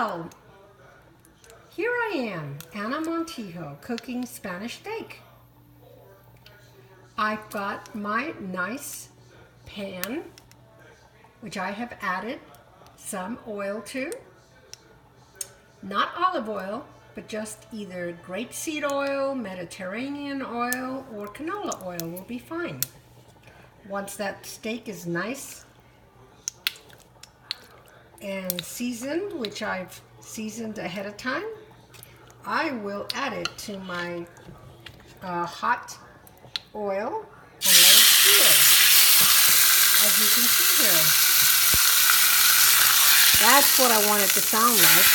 Well, here I am, Anna Montijo, cooking Spanish steak. I've got my nice pan, which I have added some oil to. Not olive oil, but just either grapeseed oil, Mediterranean oil, or canola oil will be fine. Once that steak is nice and seasoned, which I've seasoned ahead of time, I will add it to my hot oil and let it sear, as you can see here. That's what I want it to sound like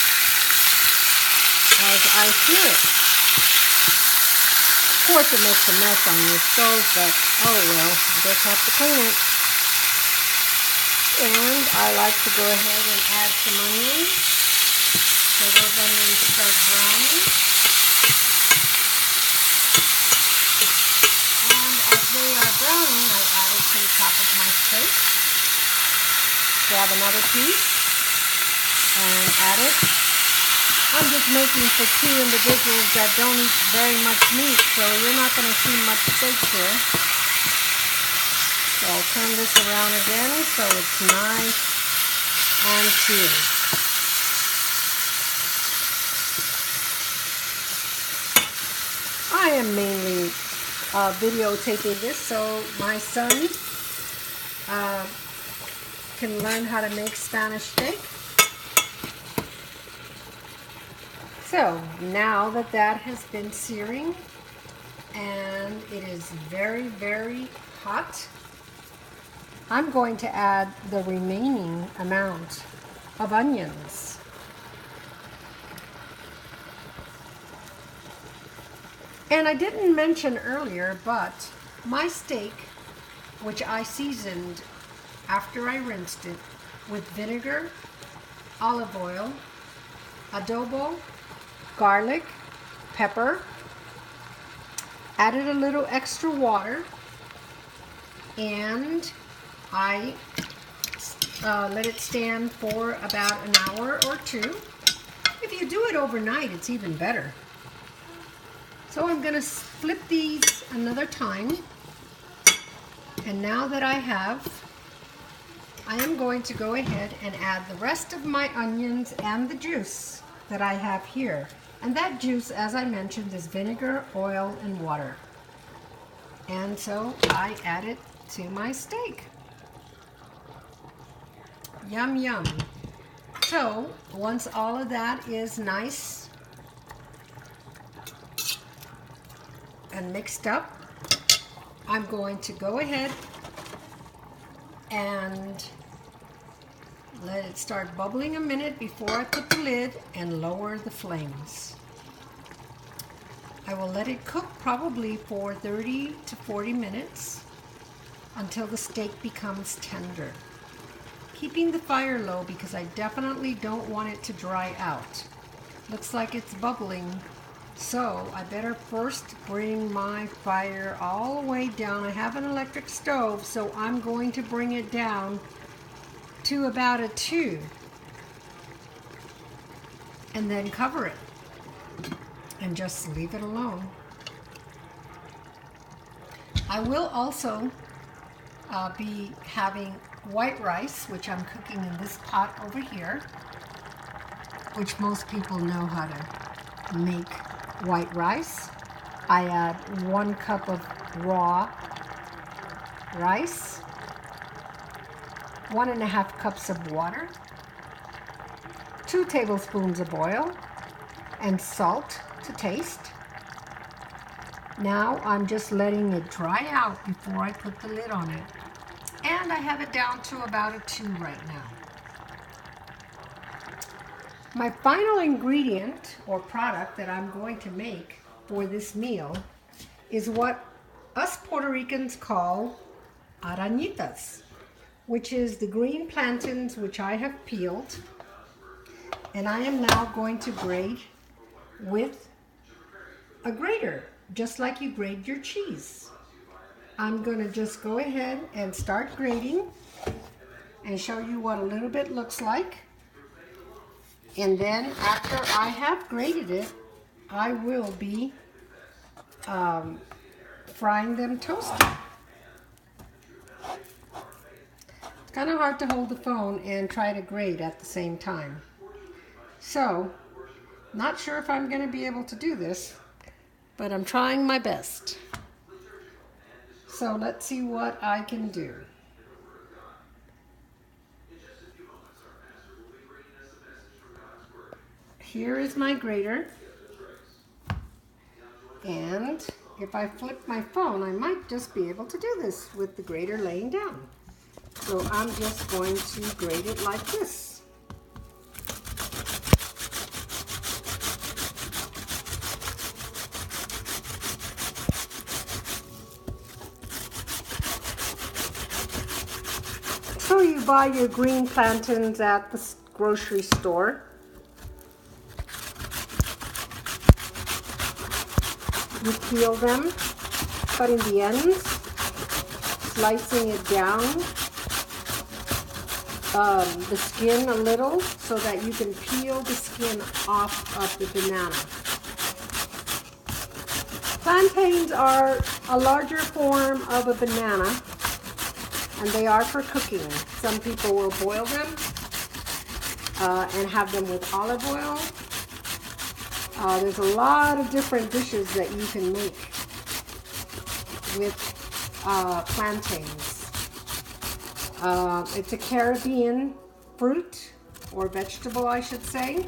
as I sear it. Of course it makes a mess on your stove, but oh well, you just have to clean it. And I like to go ahead and add some onions, so those onions start browning. And as they are browning, I add it to the top of my steak. Grab another piece and add it. I'm just making for 2 individuals that don't eat very much meat, so you're not going to see much steak here. So I'll turn this around again so it's nice and seared. I am mainly videotaping this so my son can learn how to make Spanish steak. So now that that has been searing and it is very, very hot, I'm going to add the remaining amount of onions. And I didn't mention earlier, but my steak, which I seasoned after I rinsed it with vinegar, olive oil, adobo, garlic, pepper, added a little extra water, and I let it stand for about an hour or 2. If you do it overnight, it's even better. So I'm going to flip these another time. And now that I am going to go ahead and add the rest of my onions and the juice that I have here. And that juice, as I mentioned, is vinegar, oil, and water. And so I add it to my steak. Yum, yum. So once all of that is nice and mixed up, I'm going to go ahead and let it start bubbling a minute before I put the lid and lower the flames. I will let it cook probably for 30 to 40 minutes until the steak becomes tender. Keeping the fire low because I definitely don't want it to dry out. Looks like it's bubbling, so I better first bring my fire all the way down. I have an electric stove, so I'm going to bring it down to about a 2 and then cover it and just leave it alone. I will also be having white rice, which I'm cooking in this pot over here, which most people know how to make white rice. I add 1 cup of raw rice, 1.5 cups of water, 2 tablespoons of oil, and salt to taste. Now I'm just letting it dry out before I put the lid on it. And I have it down to about a 2 right now. My final ingredient or product that I'm going to make for this meal is what us Puerto Ricans call arañitas, which is the green plantains which I have peeled. And I am now going to grate with a grater, just like you grate your cheese. I'm going to just go ahead and start grating and show you what a little bit looks like. And then after I have grated it, I will be frying them toasted. It's kind of hard to hold the phone and try to grate at the same time. So, not sure if I'm going to be able to do this, but I'm trying my best. So let's see what I can do. Here is my grater. And if I flip my phone, I might just be able to do this with the grater laying down. So I'm just going to grate it like this. So you buy your green plantains at the grocery store. You peel them, cutting the ends, slicing it down, the skin a little so that you can peel the skin off of the banana. Plantains are a larger form of a banana, and they are for cooking. Some people will boil them and have them with olive oil. There's a lot of different dishes that you can make with plantains. It's a Caribbean fruit, or vegetable I should say,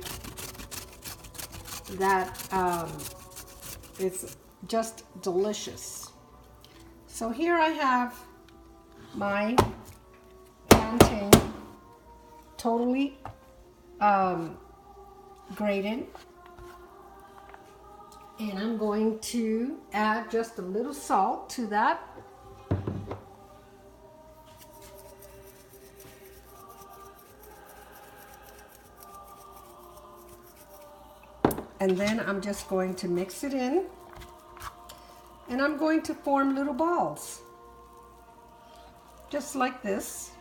that is just delicious. So here I have my plantain totally grated. And I'm going to add just a little salt to that. And then I'm just going to mix it in. And I'm going to form little balls. Just like this.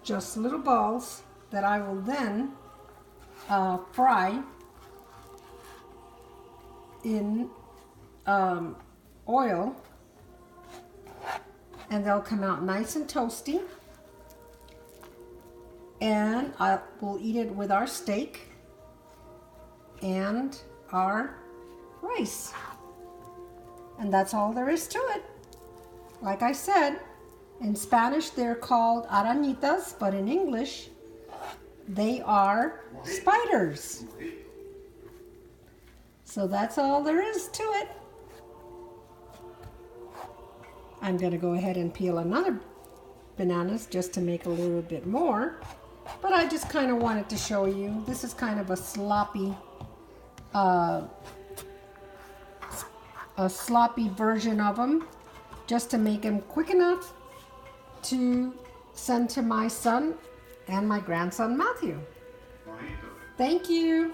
Just little balls that I will then fry in oil, and they'll come out nice and toasty, and I will eat it with our steak and our rice, and that's all there is to it. Like I said, in Spanish they're called arañitas, but in English they are spiders. So that's all there is to it. I'm going to go ahead and peel another bananas just to make a little bit more. But I just kind of wanted to show you. This is kind of a sloppy version of them, just to make them quick enough to send to my son and my grandson Matthew. Thank you.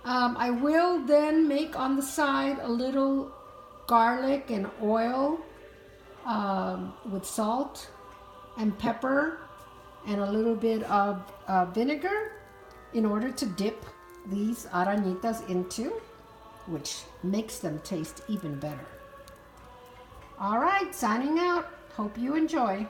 I will then make on the side a little garlic and oil with salt and pepper and a little bit of vinegar in order to dip these arañitas into, which makes them taste even better. All right, signing out. Hope you enjoy.